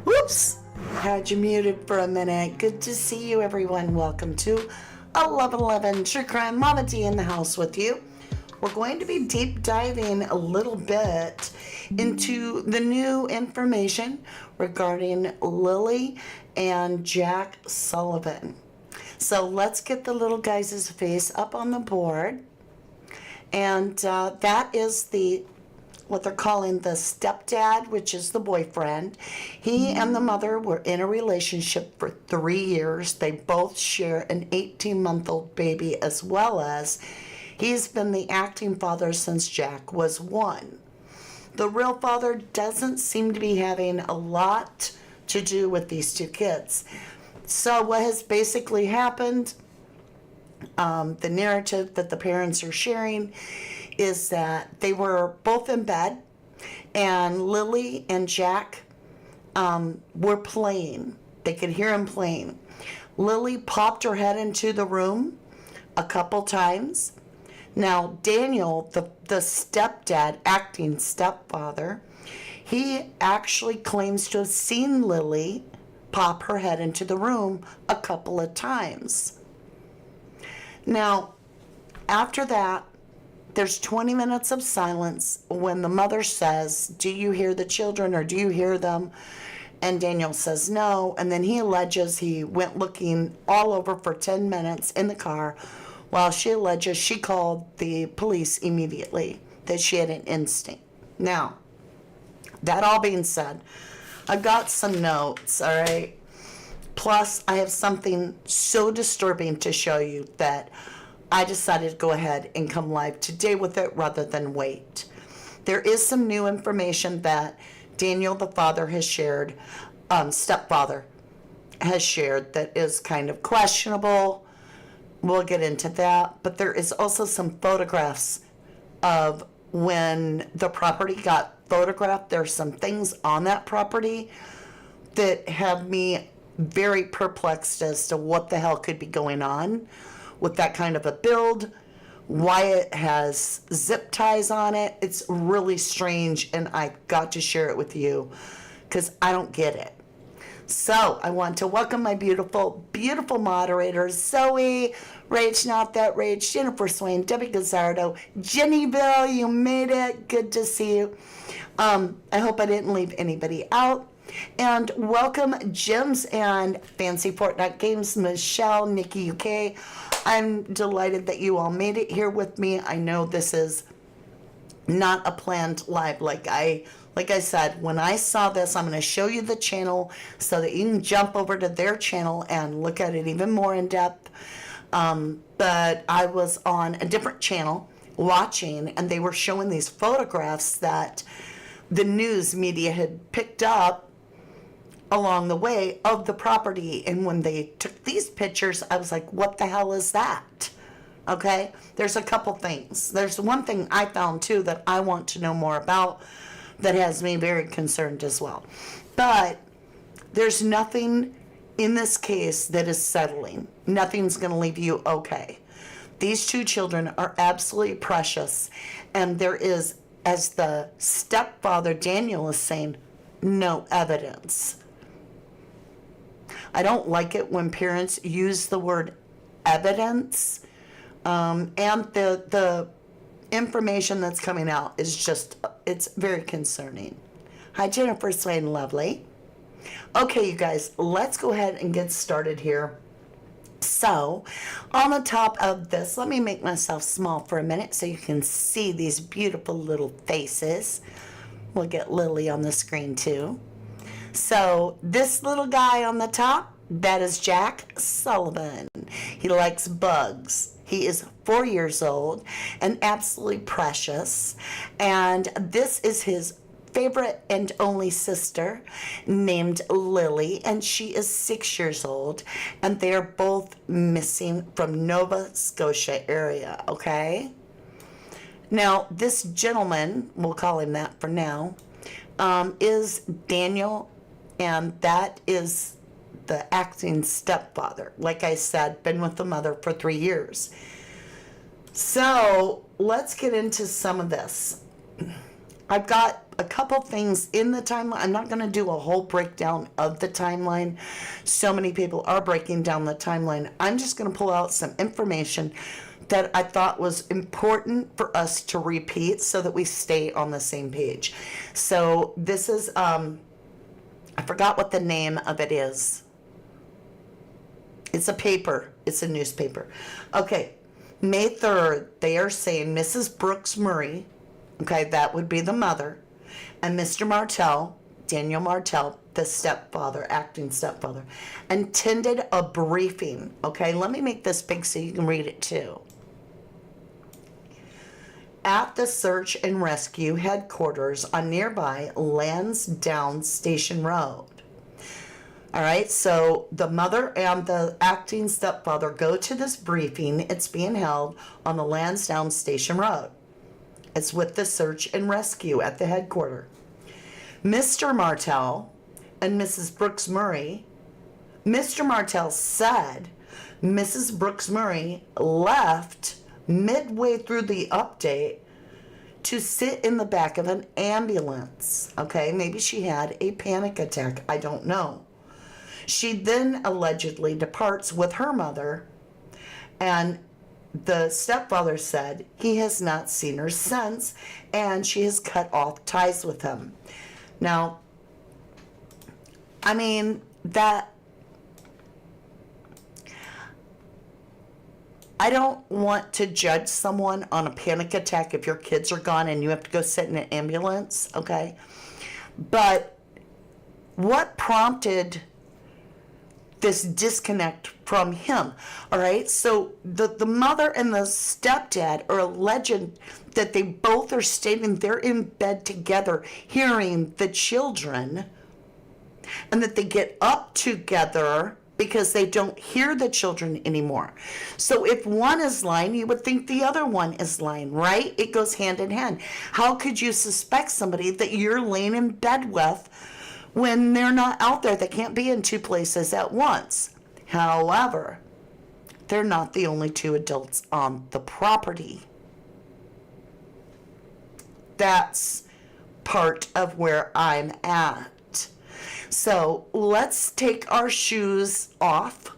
Whoops! Had you muted for a minute. Good to see you, everyone. Welcome to 1111 True Crime. Mama D in the house with you. We're going to be deep diving a little bit into the new information regarding Lilly and Jack Sullivan. So let's get the little guy's face up on the board. And that is what they're calling the stepdad, which is the boyfriend. He and the mother were in a relationship for 3 years. They both share an 18-month-old baby, as well as he's been the acting father since Jack was 1. The real father doesn't seem to be having a lot to do with these two kids. So what has basically happened, the narrative that the parents are sharing is that they were both in bed and Lilly and Jack were playing. They could hear him playing. Lilly popped her head into the room a couple times. Now, Daniel, the stepdad, acting stepfather, he actually claims to have seen Lilly pop her head into the room a couple of times. Now, after that, there's 20 minutes of silence when the mother says, "Do you hear the children or do you hear them?" And Daniel says no. And then he alleges he went looking all over for 10 minutes in the car, while she alleges she called the police immediately, that she had an instinct. Now, that all being said, I've got some notes, all right? Plus, I have something so disturbing to show you that I decided to go ahead and come live today with it rather than wait. There is some new information that Daniel, the father, has shared, stepfather, has shared that is kind of questionable. We'll get into that. But there is also some photographs of when the property got photographed. There's some things on that property that have me very perplexed as to what the hell could be going on with that kind of a build, why it has zip ties on it. It's really strange, and I got to share it with you because I don't get it. So I want to welcome my beautiful, beautiful moderators, Zoe, Rage Not That Rage, Jennifer Swain, Debbie Gazzardo, Jennyville, you made it. Good to see you. I hope I didn't leave anybody out. And welcome Jims and Fancy Fortnite Games, Michelle, Nikki UK. I'm delighted that you all made it here with me. I know this is not a planned live. Like I said, when I saw this, I'm going to show you the channel so that you can jump over to their channel and look at it even more in depth. But I was on a different channel watching, and they were showing these photographs that the news media had picked up along the way of the property. And when they took these pictures, I was like, what the hell is that? Okay, there's a couple things. There's one thing I found too that I want to know more about that has me very concerned as well. But there's nothing in this case that is settling. Nothing's going to leave you okay. These two children are absolutely precious, and there is, as the stepfather Daniel is saying, no evidence. I don't like it when parents use the word evidence, and the information that's coming out is just, it's very concerning. Hi, Jennifer Swain, lovely. Okay, you guys, let's go ahead and get started here. So, on the top of this, let me make myself small for a minute so you can see these beautiful little faces. We'll get Lilly on the screen too. So, this little guy on the top, that is Jack Sullivan. He likes bugs. He is 4 years old and absolutely precious. And this is his favorite and only sister named Lilly, and she is 6 years old, and they are both missing from Nova Scotia area, okay? Now, this gentleman, we'll call him that for now, is Daniel, and that is the acting stepfather. Like I said, been with the mother for 3 years. So let's get into some of this. I've got a couple things in the timeline. I'm not going to do a whole breakdown of the timeline. So many people are breaking down the timeline. I'm just going to pull out some information that I thought was important for us to repeat so that we stay on the same page. So this is, I forgot what the name of it is. It's a paper. It's a newspaper. Okay. May 3rd, they are saying Mrs. Brooks Murray, okay, that would be the mother, and Mr. Martell, Daniel Martell, the stepfather, acting stepfather, attended a briefing. Okay, let me make this big so you can read it too. At the search and rescue headquarters on nearby Lansdowne Station Road. All right, so the mother and the acting stepfather go to this briefing. It's being held on the Lansdowne Station Road. It's with the search and rescue at the headquarters. Mr. Martell and Mrs. Brooks Murray, Mr. Martell said Mrs. Brooks Murray left midway through the update to sit in the back of an ambulance. Okay, maybe she had a panic attack. I don't know. She then allegedly departs with her mother, and the stepfather said he has not seen her since, and she has cut off ties with him. Now, I mean, that, I don't want to judge someone on a panic attack if your kids are gone and you have to go sit in an ambulance, okay? But what prompted this disconnect from him? All right, so the mother and the stepdad are alleging that they both are stating they're in bed together hearing the children, and that they get up together because they don't hear the children anymore. So if one is lying, you would think the other one is lying, right? It goes hand in hand. How could you suspect somebody that you're laying in bed with when they're not out there? They can't be in two places at once. However, they're not the only two adults on the property. That's part of where I'm at. So let's take our shoes off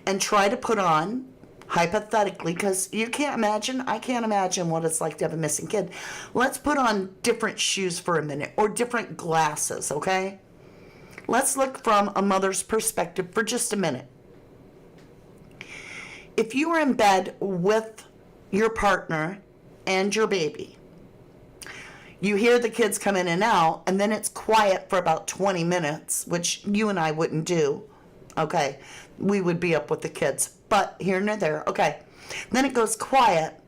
and try to put on, hypothetically, because you can't imagine, I can't imagine what it's like to have a missing kid. Let's put on different shoes for a minute, or different glasses, okay? Let's look from a mother's perspective for just a minute. If you were in bed with your partner and your baby, you hear the kids come in and out, and then it's quiet for about 20 minutes, which you and I wouldn't do, okay? We would be up with the kids, but here and there, okay. Then it goes quiet.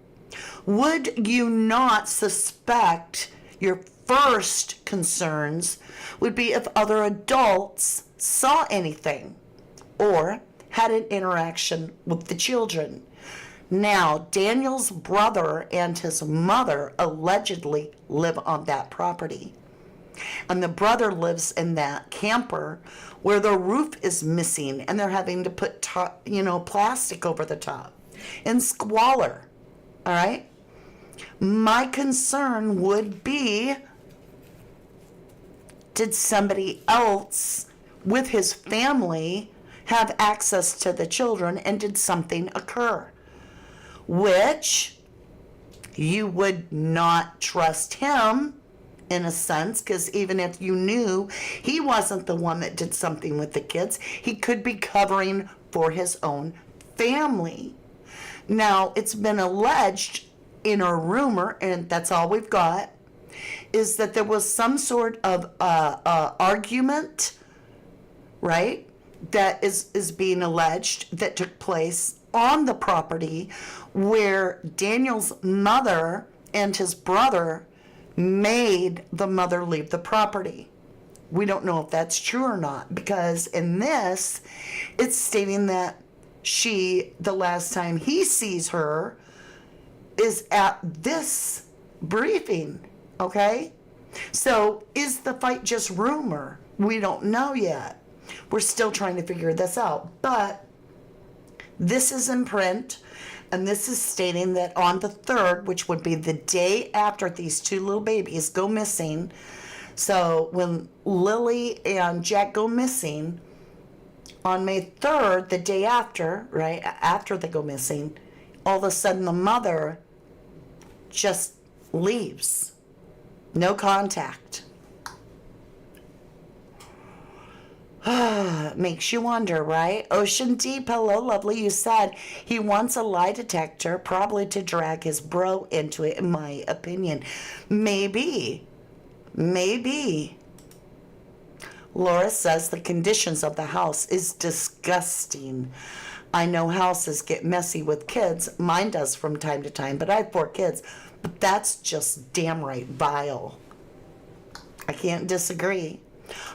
Would you not suspect your first concerns would be if other adults saw anything or had an interaction with the children? Now, Daniel's brother and his mother allegedly live on that property. And the brother lives in that camper where the roof is missing and they're having to put plastic over the top. In squalor, all right? My concern would be, did somebody else with his family have access to the children, and did something occur? Which you would not trust him in a sense, because even if you knew he wasn't the one that did something with the kids, he could be covering for his own family. Now, it's been alleged in a rumor, and that's all we've got, is that there was some sort of argument, right, that is being alleged that took place on the property, where Daniel's mother and his brother made the mother leave the property. We don't know if that's true or not, because in this, it's stating that she, the last time he sees her, is at this briefing, okay? So is the fight just rumor? We don't know yet. We're still trying to figure this out, but this is in print, And this is stating that on the 3rd, which would be the day after these two little babies go missing. So when Lilly and Jack go missing, on May 3rd, the day after, right, after they go missing, all of a sudden the mother just leaves. No contact. Makes you wonder, right? Ocean Deep, hello, lovely. You said he wants a lie detector, probably to drag his bro into it, in my opinion. Maybe. Laura says the conditions of the house is disgusting. I know houses get messy with kids. Mine does from time to time, but I have 4 kids. But that's just damn right vile. I can't disagree.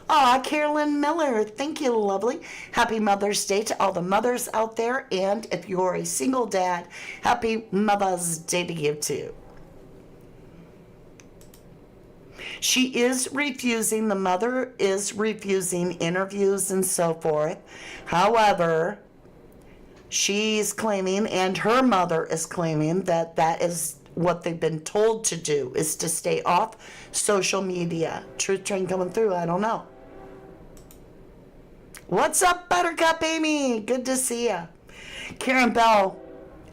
Aw, Carolyn Miller, thank you, lovely. Happy Mother's Day to all the mothers out there. And if you're a single dad, happy Mother's Day to you too. The mother is refusing interviews and so forth. However, she's claiming, and her mother is claiming, that that is what they've been told to do, is to stay off social media. Truth train coming through, I don't know. What's up, Buttercup Amy? Good to see ya. Karen Bell,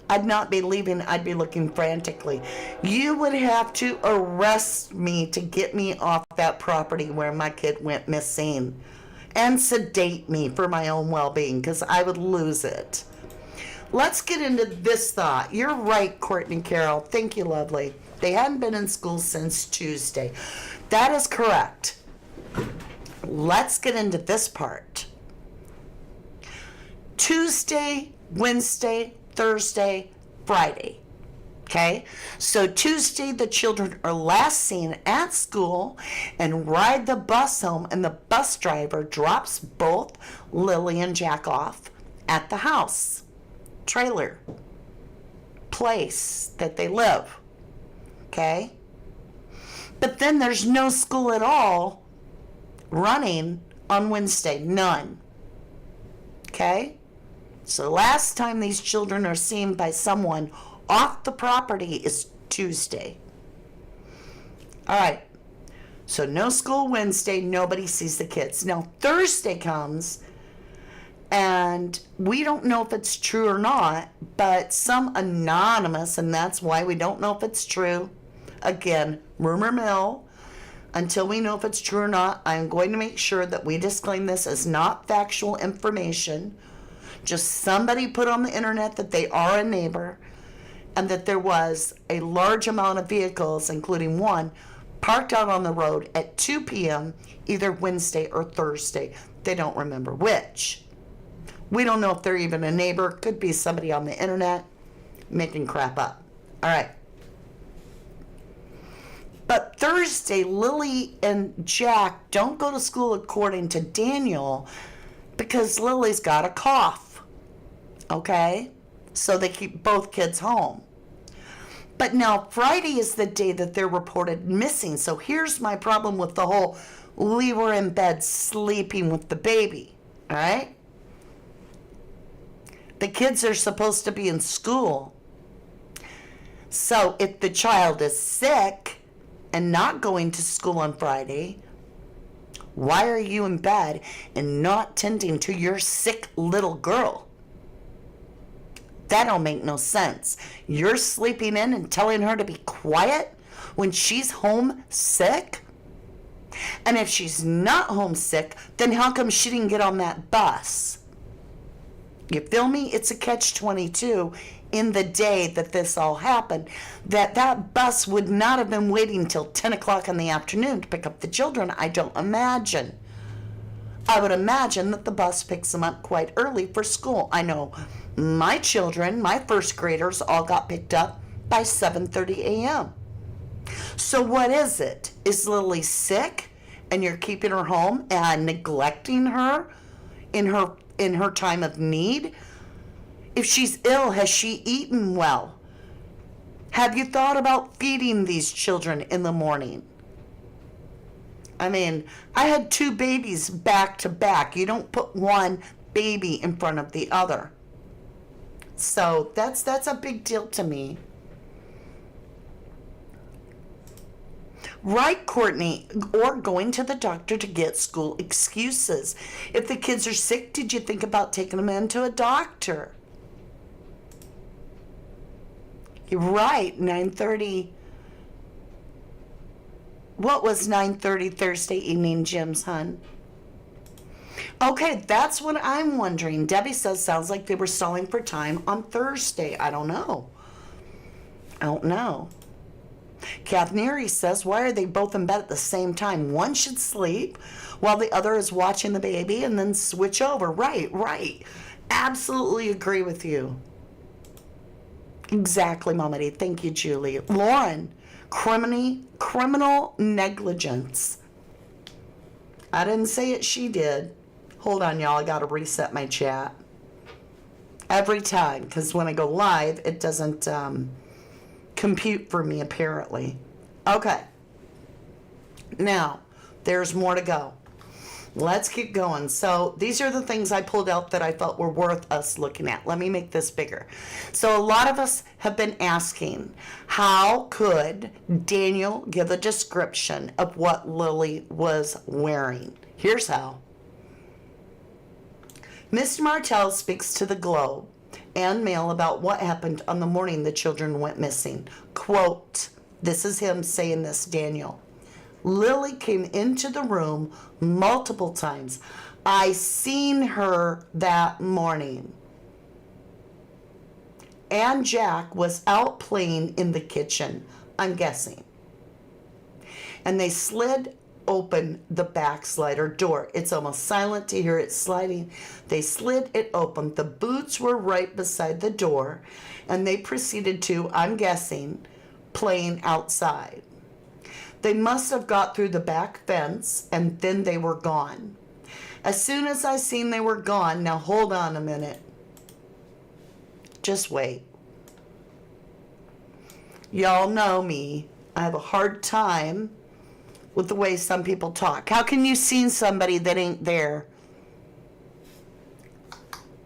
I'd not be leaving, I'd be looking frantically. You would have to arrest me to get me off that property where my kid went missing, and sedate me for my own well-being, because I would lose it. Let's get into this thought. You're right, Courtney Carroll. Thank you, lovely. They hadn't been in school since Tuesday. That is correct. Let's get into this part. Tuesday, Wednesday, Thursday, Friday. Okay? So Tuesday, the children are last seen at school and ride the bus home, and the bus driver drops both Lilly and Jack off at the house. Trailer place that they live. Okay? But then there's no school at all running on Wednesday. None. Okay? So last time these children are seen by someone off the property is Tuesday. All right. So no school Wednesday. Nobody sees the kids. Now Thursday comes, and we don't know if it's true or not, but some anonymous, and that's why we don't know if it's true. Again, rumor mill. Until we know if it's true or not, I'm going to make sure that we disclaim this as not factual information. Just somebody put on the internet that they are a neighbor, and that there was a large amount of vehicles, including one, parked out on the road at 2 p.m., either Wednesday or Thursday. They don't remember which. We don't know if they're even a neighbor. Could be somebody on the internet making crap up. All right. But Thursday, Lilly and Jack don't go to school according to Daniel because Lily's got a cough. Okay? So they keep both kids home. But now Friday is the day that they're reported missing. So here's my problem with the whole, we were in bed sleeping with the baby. All right? The kids are supposed to be in school. So if the child is sick and not going to school on Friday, why are you in bed and not tending to your sick little girl? That don't make no sense. You're sleeping in and telling her to be quiet when she's home sick? And if she's not homesick, then how come she didn't get on that bus? You feel me? It's a catch-22 in the day that this all happened. That bus would not have been waiting till 10 o'clock in the afternoon to pick up the children, I don't imagine. I would imagine that the bus picks them up quite early for school. I know my children, my first graders, all got picked up by 7:30 a.m. So what is it? Is Lily sick and you're keeping her home and neglecting her in her time of need? If she's ill, has she eaten well? Have you thought about feeding these children in the morning? I mean, I had 2 babies back to back. You don't put one baby in front of the other. So that's a big deal to me. Right, Courtney, or going to the doctor to get school excuses. If the kids are sick, did you think about taking them into a doctor? You're right, 9:30. What was 9:30 Thursday evening, Jim's hun? Okay, that's what I'm wondering. Debbie says sounds like they were stalling for time on Thursday. I don't know. I don't know. Kathneri says, why are they both in bed at the same time? One should sleep while the other is watching the baby and then switch over. Right, right. Absolutely agree with you. Exactly, Mama D. Thank you, Julie. Lauren, criminal negligence. I didn't say it, she did. Hold on, y'all. I got to reset my chat. Every time, because when I go live, it doesn't compute for me, apparently. Okay. Now, there's more to go. Let's keep going. So these are the things I pulled out that I felt were worth us looking at. Let me make this bigger. So a lot of us have been asking, how could Daniel give a description of what Lilly was wearing? Here's how. Mr. Martell speaks to the Globe and Mail about what happened on the morning the children went missing. Quote, this is him saying this, Daniel. Lilly came into the room multiple times. I seen her that morning. And Jack was out playing in the kitchen, I'm guessing. And they slid open the back slider door. It's almost silent to hear it sliding. They slid it open. The boots were right beside the door, and they proceeded to, I'm guessing, playing outside. They must have got through the back fence, and then they were gone. As soon as I seen they were gone, now hold on a minute. Just wait. Y'all know me. I have a hard time with the way some people talk. How can you see somebody that ain't there?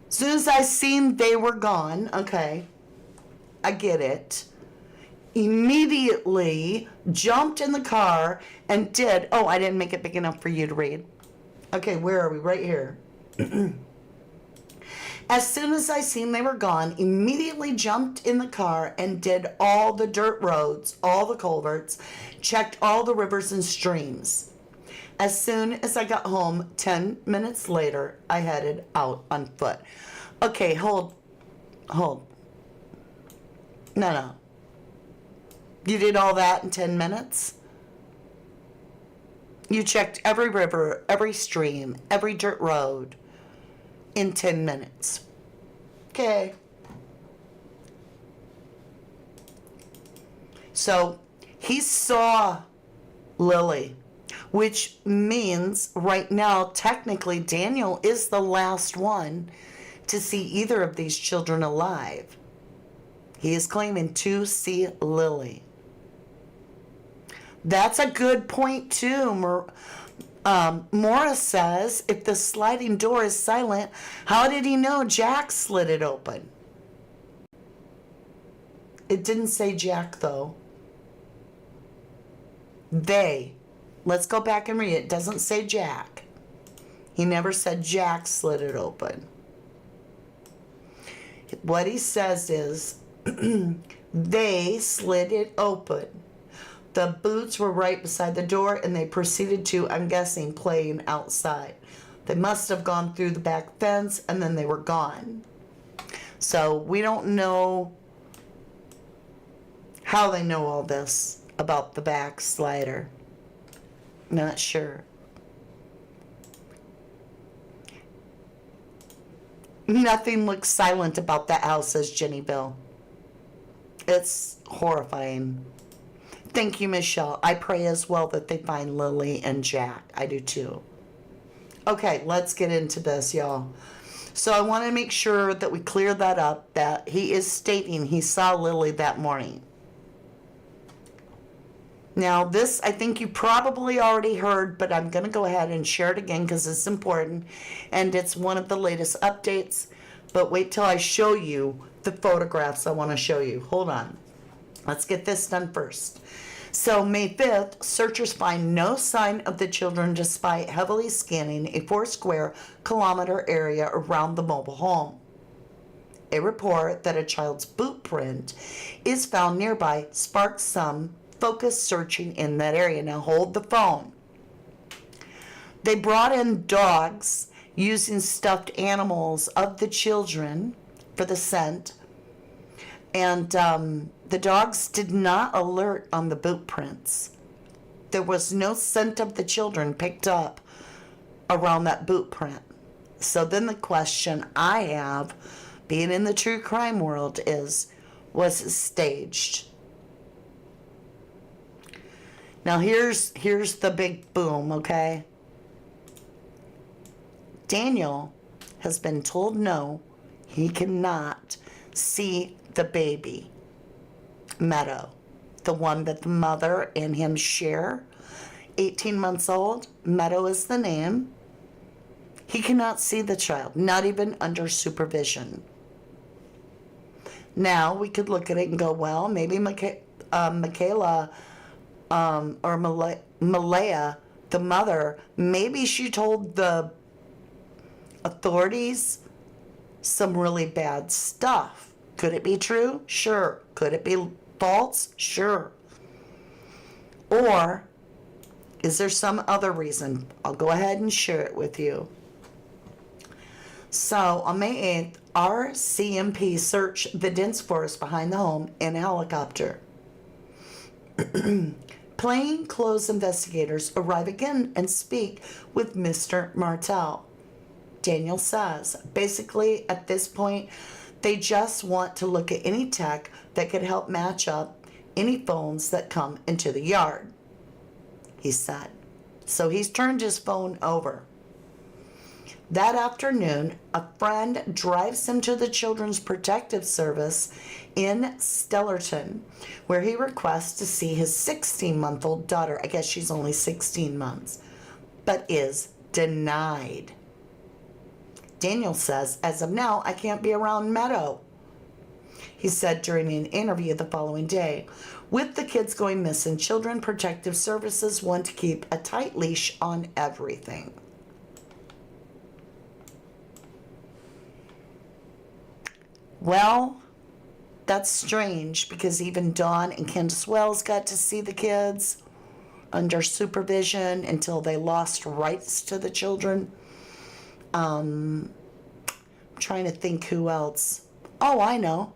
As soon as I seen they were gone, okay, I get it. Immediately jumped in the car and did, oh, I didn't make it big enough for you to read. Okay, where are we? Right here. As soon as I seen they were gone, immediately jumped in the car and did all the dirt roads, all the culverts, checked all the rivers and streams. As soon as I got home, 10 minutes later, I headed out on foot. Okay, hold. No. You did all that in 10 minutes? You checked every river, every stream, every dirt road in 10 minutes. Okay. So he saw Lilly, which means right now, technically, Daniel is the last one to see either of these children alive. He is claiming to see Lilly. That's a good point, too. Morris says, if the sliding door is silent, how did he know Jack slid it open? It didn't say Jack, though. They. Let's go back and read it. It doesn't say Jack. He never said Jack slid it open. What he says is, they slid it open. The boots were right beside the door, and they proceeded to, I'm guessing, playing outside. They must have gone through the back fence, and then they were gone. So we don't know how they know all this about the back slider. Not sure. Nothing looks silent about that house, says Jennyville. It's horrifying. Thank you, Michelle. I pray as well that they find Lilly and Jack. I do too. Okay, let's get into this, y'all. So I want to make sure that we clear that up, that he is stating he saw Lilly that morning. Now, this I think you probably already heard, but I'm going to go ahead and share it again because it's important, and it's one of the latest updates. But wait till I show you the photographs I want to show you. Hold on. Let's get this done first. So May 5th, searchers find no sign of the children despite heavily scanning a 4 square kilometer area around the mobile home. A report that a child's boot print is found nearby sparks some focused searching in that area. Now hold the phone. They brought in dogs using stuffed animals of the children for the scent. And the dogs did not alert on the boot prints. There was no scent of the children picked up around that boot print. So then the question I have, being in the true crime world, is, was it staged? Now here's the big boom, okay? Daniel has been told no, he cannot see the baby, Meadow, the one that the mother and him share, 18 months old. Meadow is the name. He cannot see the child, not even under supervision. Now we could look at it and go, well, maybe Michaela or Malaya, the mother, maybe she told the authorities some really bad stuff. Could it be true? Sure. Could it be false? Sure. Or is there some other reason? I'll go ahead and share it with you. So on May 8th, our CMP searched the dense forest behind the home in a helicopter. Plainclothes investigators arrive again and speak with Mr. Martel. Daniel says, basically at this point, they just want to look at any tech that could help match up any phones that come into the yard, he said. So he's turned his phone over. That afternoon, a friend drives him to the Children's Protective Service in Stellarton, where he requests to see his 16-month-old daughter. I guess she's only 16 months, but is denied. Daniel says, as of now, I can't be around Meadow. He said during an interview the following day, with the kids going missing, Children's Protective Services want to keep a tight leash on everything. Well, that's strange because even Dawn and Candace Wells got to see the kids under supervision until they lost rights to the children. I'm trying to think who else. Oh, I know.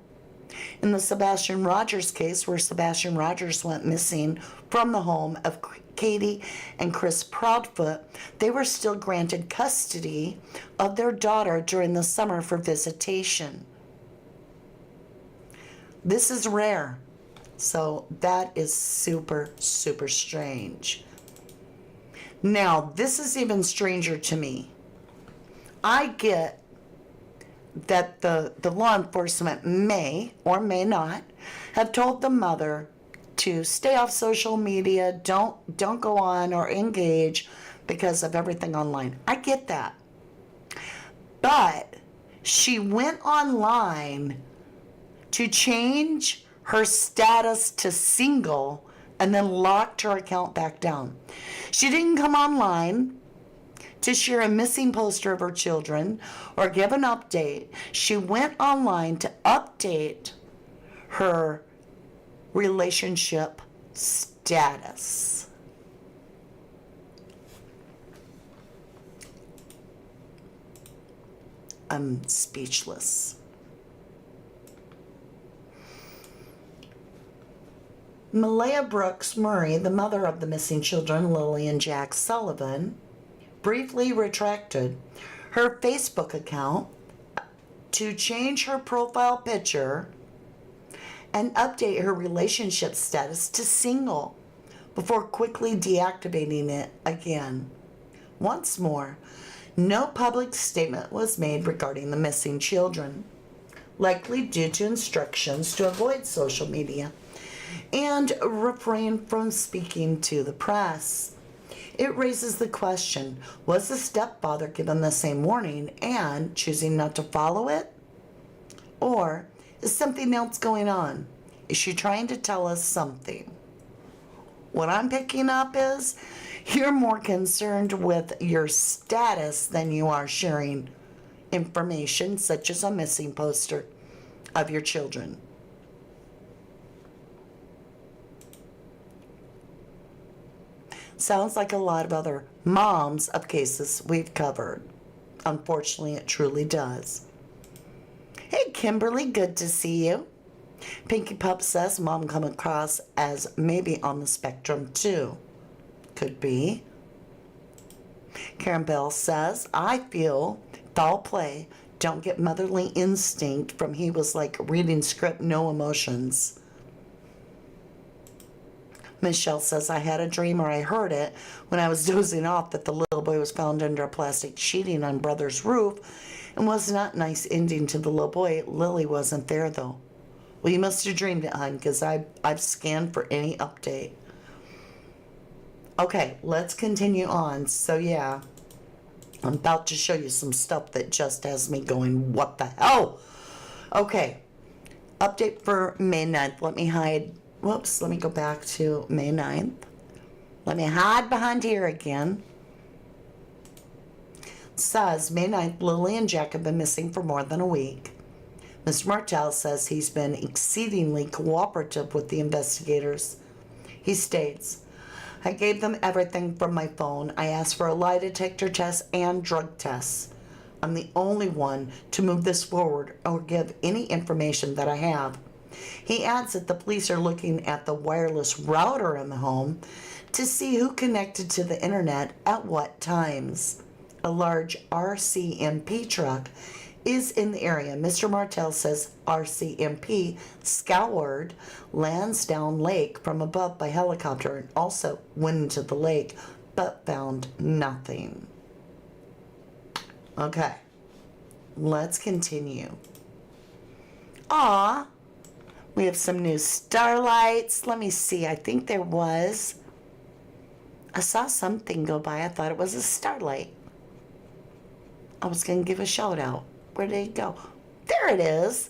In the Sebastian Rogers case, where Sebastian Rogers went missing from the home of Katie and Chris Proudfoot, they were still granted custody of their daughter during the summer for visitation. This is rare. So that is super, super strange. Now, this is even stranger to me. I get that the law enforcement may or may not have told the mother to stay off social media, don't go on or engage because of everything online. I get that. But she went online to change her status to single and then locked her account back down. She didn't come online to share a missing poster of her children or give an update. She went online to update her relationship status. I'm speechless. Malaya Brooks Murray, the mother of the missing children, Lilly and Jack Sullivan, briefly retracted her Facebook account to change her profile picture and update her relationship status to single before quickly deactivating it again. Once more, no public statement was made regarding the missing children, likely due to instructions to avoid social media and refrain from speaking to the press. It raises the question, was the stepfather given the same warning and choosing not to follow it? Or Is something else going on? Is she trying to tell us something? What I'm picking up is you're more concerned with your status than you are sharing information, such as a missing poster of your children. Sounds like a lot of other moms of cases we've covered. Unfortunately, it truly does. Hey, Kimberly, good to see you. Pinky Pup says mom come across as maybe on the spectrum too. Could be. Karen Bell says, I feel foul play. Don't get motherly instinct from he was like reading script, no emotions. Michelle says, I had a dream, or I heard it when I was dozing off, that the little boy was found under a plastic sheeting on brother's roof, and was not a nice ending to the little boy. Lily wasn't there though. Well, you must have dreamed it, hon, because I've scanned for any update. Okay, let's continue on. So yeah, I'm about to show you some stuff that just has me going, what the hell? Okay, update for May 9th. Let me hide. Whoops, let me go back to May 9th. Let me hide behind here again. Says, May 9th, Lily and Jack have been missing for more than a week. Mr. Martell says he's been exceedingly cooperative with the investigators. He states, I gave them everything from my phone. I asked for a lie detector test and drug tests. I'm the only one to move this forward or give any information that I have. He adds that the police are looking at the wireless router in the home to see who connected to the internet at what times. A large RCMP truck is in the area. Mr. Martell says RCMP scoured Lansdowne Lake from above by helicopter and also went into the lake but found nothing. Okay, let's continue. Aw, we have some new starlights. Let me see. I think there was. I saw something go by. I thought it was a starlight. I was going to give a shout out. Where did it go? There it is.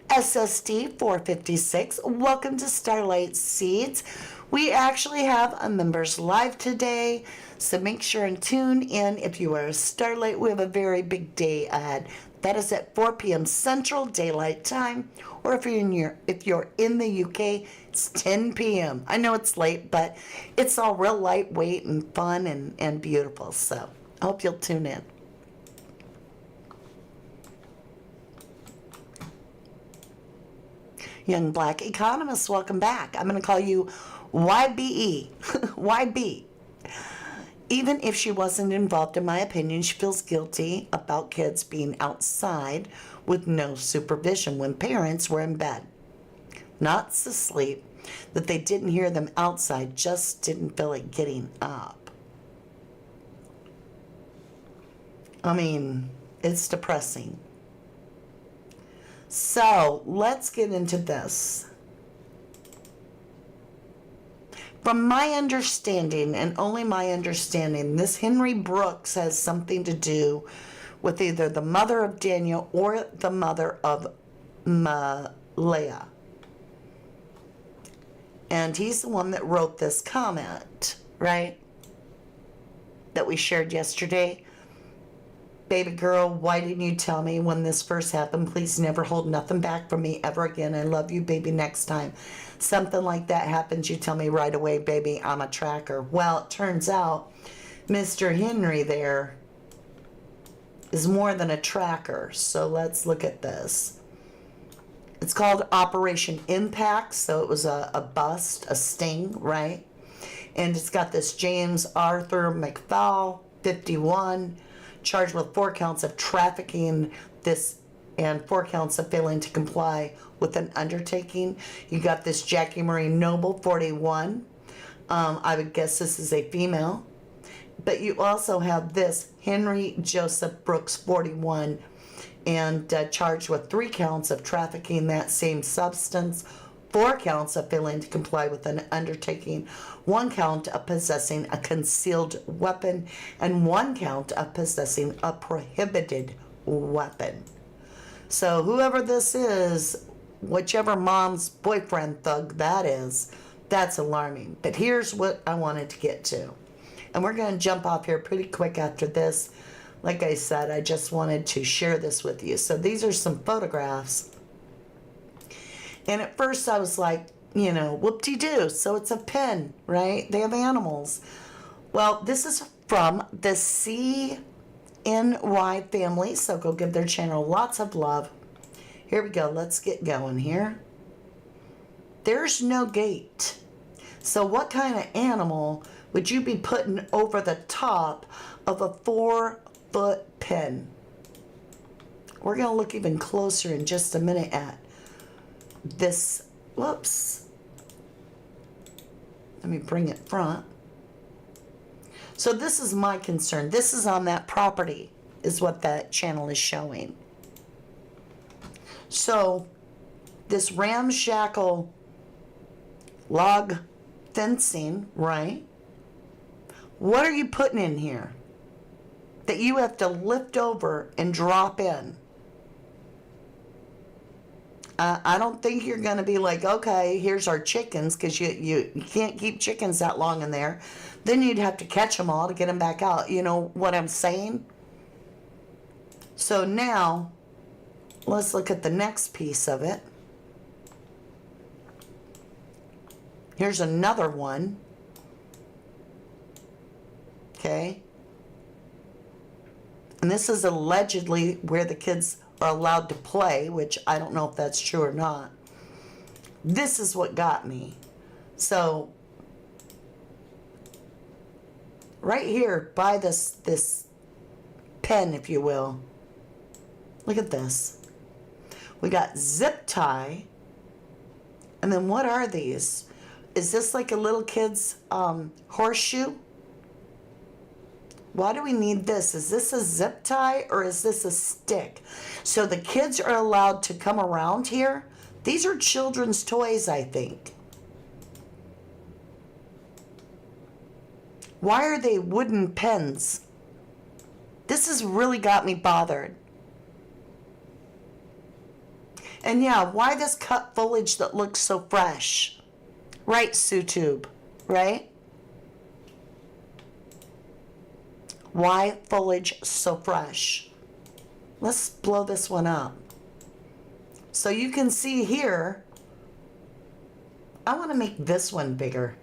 SSD 456. Welcome to Starlight Seeds. We actually have a members live today, so make sure and tune in if you are a Starlight. We have a very big day ahead. That is at 4 p.m. Central Daylight Time, or if you're in the UK, it's 10 p.m. I know it's late, but it's all real lightweight and fun and beautiful. So I hope you'll tune in. Young Black Economist, welcome back. I'm going to call you YBE. YB. Even if she wasn't involved, in my opinion, she feels guilty about kids being outside with no supervision when parents were in bed. Not asleep, that they didn't hear them outside, just didn't feel like getting up. I mean, it's depressing. So, let's get into this. From my understanding, and only my understanding, this Henry Brooks has something to do with either the mother of Daniel or the mother of Malaya. And he's the one that wrote this comment, right? That we shared yesterday. Baby girl, why didn't you tell me when this first happened? Please never hold nothing back from me ever again. I love you, baby, next time something like that happens, you tell me right away, baby, I'm a tracker. Well, it turns out Mr. Henry there is more than a tracker. So let's look at this. It's called Operation Impact. So it was a bust, a sting, right? And it's got this James Arthur McFall, 51, charged with 4 counts of trafficking this and 4 counts of failing to comply with an undertaking. You got this Jackie Marie Noble, 41. I would guess this is a female. But you also have this Henry Joseph Brooks, 41, and charged with 3 counts of trafficking that same substance, 4 counts of failing to comply with an undertaking, 1 count of possessing a concealed weapon, and 1 count of possessing a prohibited weapon. So whoever this is, whichever mom's boyfriend thug that is, that's alarming. But here's what I wanted to get to. And we're going to jump off here pretty quick after this. Like I said, I just wanted to share this with you. So these are some photographs. And at first I was like, you know, whoop-de-doo. So it's a pen, right? They have animals. Well, this is from the CNY family. So go give their channel lots of love. Here we go. Let's get going here. There's no gate. So what kind of animal would you be putting over the top of a 4-foot pen? We're going to look even closer in just a minute at this. Whoops. Let me bring it front. So this is my concern. This is on that property, is what that channel is showing. So this ramshackle log fencing, right? What are you putting in here that you have to lift over and drop in? I don't think you're going to be like, okay, here's our chickens, because you can't keep chickens that long in there. Then you'd have to catch them all to get them back out. You know what I'm saying? So now, let's look at the next piece of it. Here's another one. Okay. And this is allegedly where the kids are allowed to play, which I don't know if that's true or not. This is what got me. So right here by this pen, if you will, look at this. We got zip tie. And then what are these? Is this like a little kid's horseshoe? Why do we need this? Is this a zip tie or is this a stick? So the kids are allowed to come around here. These are children's toys, I think. Why are they wooden pens? This has really got me bothered. And yeah, why this cut foliage that looks so fresh? Right, SueTube, right? Why foliage so fresh? Let's blow this one up. So you can see here, I want to make this one bigger.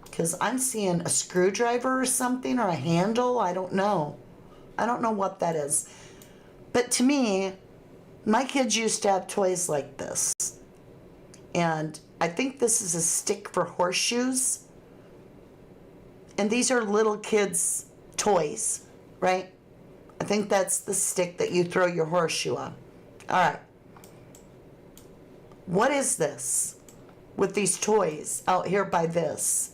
Because I'm seeing a screwdriver or something, or a handle. I don't know. I don't know what that is. But to me, my kids used to have toys like this. And I think this is a stick for horseshoes. And these are little kids' toys, right? I think that's the stick that you throw your horseshoe on. All right. What is this with these toys out here by this?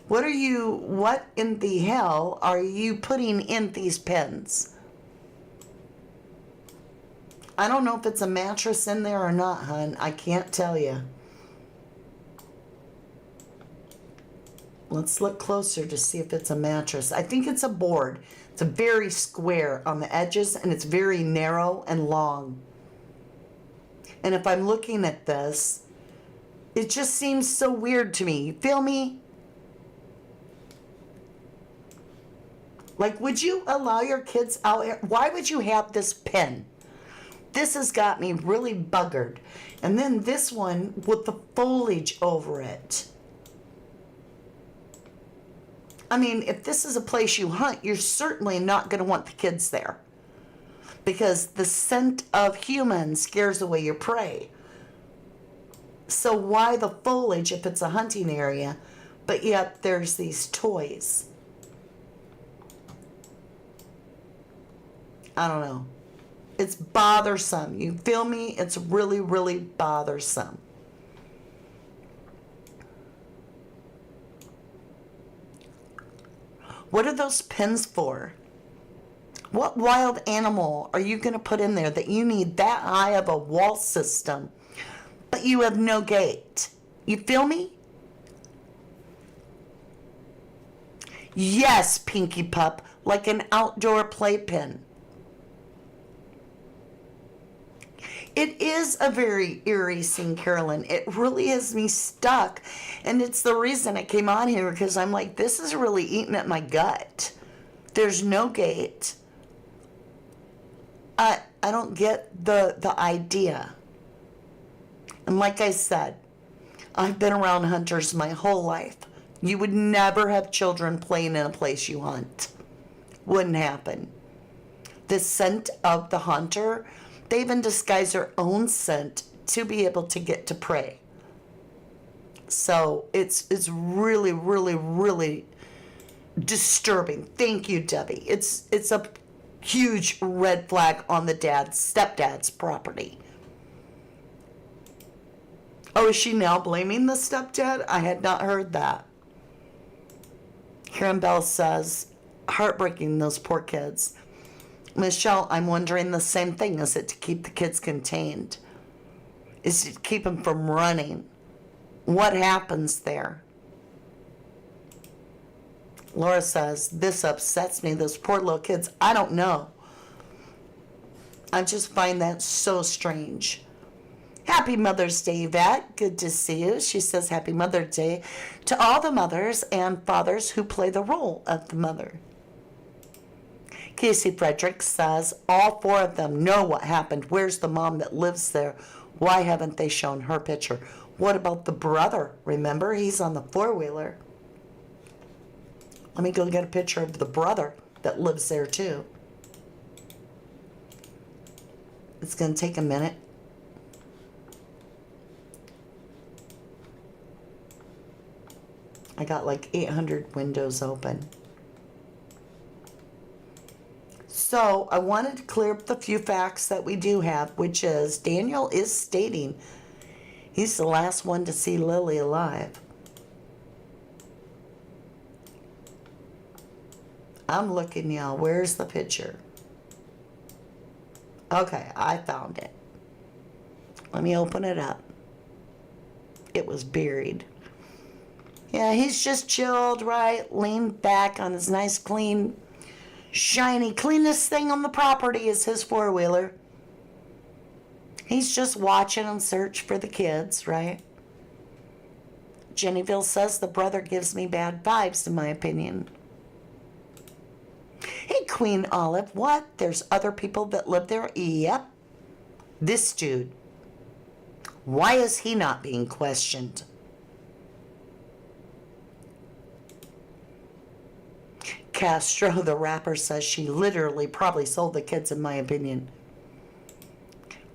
What in the hell are you putting in these pens? I don't know if it's a mattress in there or not, hon. I can't tell you. Let's look closer to see if it's a mattress. I think it's a board. It's a very square on the edges, and it's very narrow and long. And if I'm looking at this, it just seems so weird to me. You feel me? Like, would you allow your kids out here? Why would you have this pen? This has got me really buggered. And then this one with the foliage over it. I mean, if this is a place you hunt, you're certainly not going to want the kids there. Because the scent of human scares away your prey. So why the foliage if it's a hunting area, but yet there's these toys? I don't know. It's bothersome. You feel me? It's really, really bothersome. What are those pins for? What wild animal are you going to put in there that you need that high of a wall system, but you have no gate? You feel me? Yes, Pinky Pup, like an outdoor playpen. It is a very eerie scene, Carolyn. It really has me stuck. And it's the reason I came on here, because I'm like, this is really eating at my gut. There's no gate. I don't get the idea. And like I said, I've been around hunters my whole life. You would never have children playing in a place you hunt. Wouldn't happen. The scent of the hunter, they even disguise their own scent to be able to get to prey. So it's really, really, really disturbing. Thank you, Debbie. It's a huge red flag on the stepdad's property. Oh, is she now blaming the stepdad? I had not heard that. Karen Bell says, heartbreaking, those poor kids. Michelle, I'm wondering the same thing. Is it to keep the kids contained? Is it to keep them from running? What happens there? Laura says, this upsets me, those poor little kids. I don't know. I just find that so strange. Happy Mother's Day, Yvette. Good to see you. She says, Happy Mother's Day to all the mothers and fathers who play the role of the mother. Casey Frederick says, all four of them know what happened. Where's the mom that lives there? Why haven't they shown her picture? What about the brother? Remember, he's on the four-wheeler. Let me go get a picture of the brother that lives there too. It's going to take a minute. I got like 800 windows open. So I wanted to clear up the few facts that we do have, which is Daniel is stating he's the last one to see Lilly alive. I'm looking, y'all. Where's the picture? Okay, I found it. Let me open it up. It was buried. Yeah, he's just chilled, right? Leaned back on his nice, clean, shiny, cleanest thing on the property is his four-wheeler. He's just watching and search for the kids, right? Jennyville says the brother gives me bad vibes, in my opinion. Hey, Queen Olive, what? There's other people that live there? Yep. This dude. Why is he not being questioned? Castro, the rapper, says she literally probably sold the kids, in my opinion.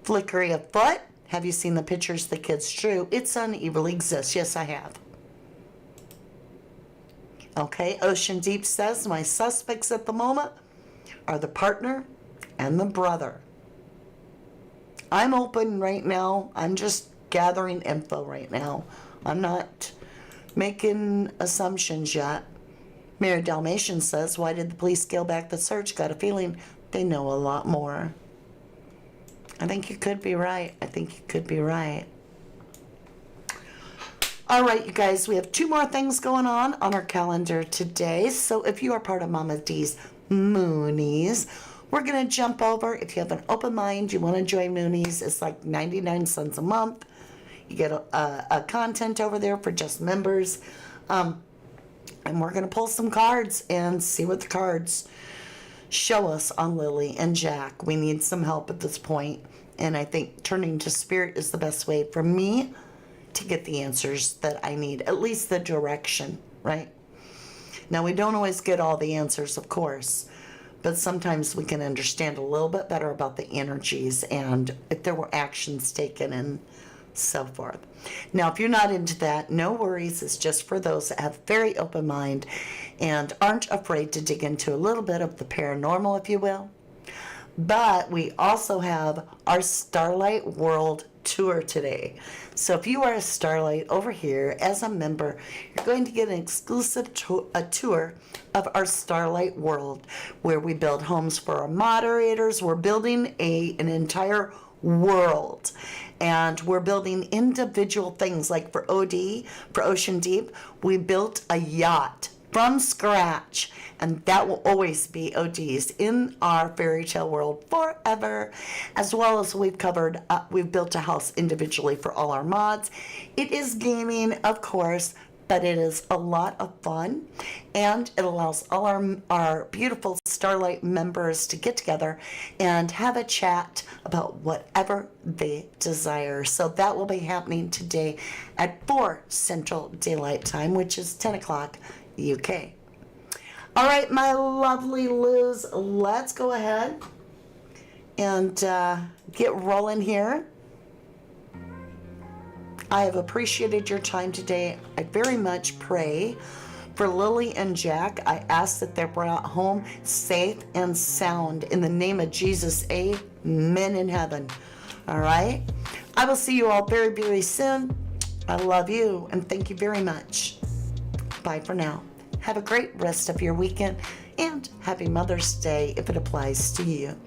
Flickery of Foot, have you seen the pictures the kids drew? Its Son Evilly Exists. Yes, I have. Okay, Ocean Deep says my suspects at the moment are the partner and the brother. I'm open right now. I'm just gathering info right now. I'm not making assumptions yet. Mary Dalmatian says, why did the police scale back the search? Got a feeling they know a lot more. I think you could be right. I think you could be right. All right, you guys, we have 2 more things going on our calendar today. So if you are part of Mama D's Moonies, we're going to jump over. If you have an open mind, you want to join Moonies, it's like 99 cents a month. You get a content over there for just members. And we're going to pull some cards and see what the cards show us on Lily and Jack. We need some help at this point. And I think turning to spirit is the best way for me to get the answers that I need. At least the direction, right? Now, we don't always get all the answers, of course. But sometimes we can understand a little bit better about the energies and if there were actions taken and so forth. Now, if you're not into that, no worries. It's just for those that have very open mind and aren't afraid to dig into a little bit of the paranormal, if you will. But we also have our Starlight World Tour today. So if you are a Starlight over here as a member, you're going to get an exclusive tour of our Starlight World, where we build homes for our moderators. We're building an entire world. And we're building individual things, like for OD, for Ocean Deep, we built a yacht from scratch, and that will always be OGs in our fairy tale world forever. As well as we've built a house individually for all our mods. It is gaming, of course, but it is a lot of fun, and it allows all our beautiful Starlight members to get together and have a chat about whatever they desire. So that will be happening today at 4 Central Daylight Time, which is 10 o'clock UK. All right, my lovely Liz, let's go ahead and get rolling here. I have appreciated your time today. I very much pray for Lilly and Jack. I ask that they're brought home safe and sound. In the name of Jesus, amen in heaven. All right? I will see you all very, very soon. I love you, and thank you very much. Bye for now. Have a great rest of your weekend, and happy Mother's Day if it applies to you.